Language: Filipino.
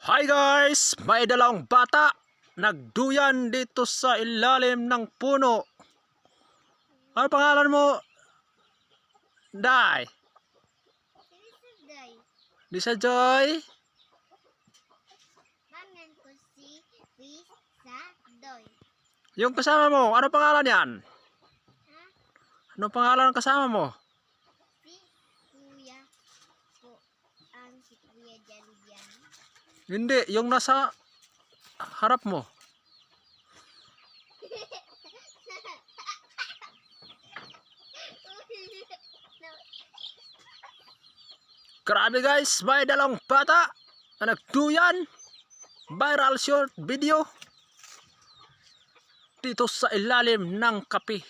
Hi guys! May dalawang bata nagduyan dito sa ilalim ng puno. Ano pangalan mo? Day? Lisa Joy? Pangan ko si Lisa Doy. Yung kasama mo, ano pangalan yan? Ha? Ano pangalan ng kasama mo? Si Kuya po. Si Kuya Janjan. Hindi, yung nasa harap mo. Grabe guys, may dalawang bata na nagduyan. Viral short video dito sa ilalim ng kape.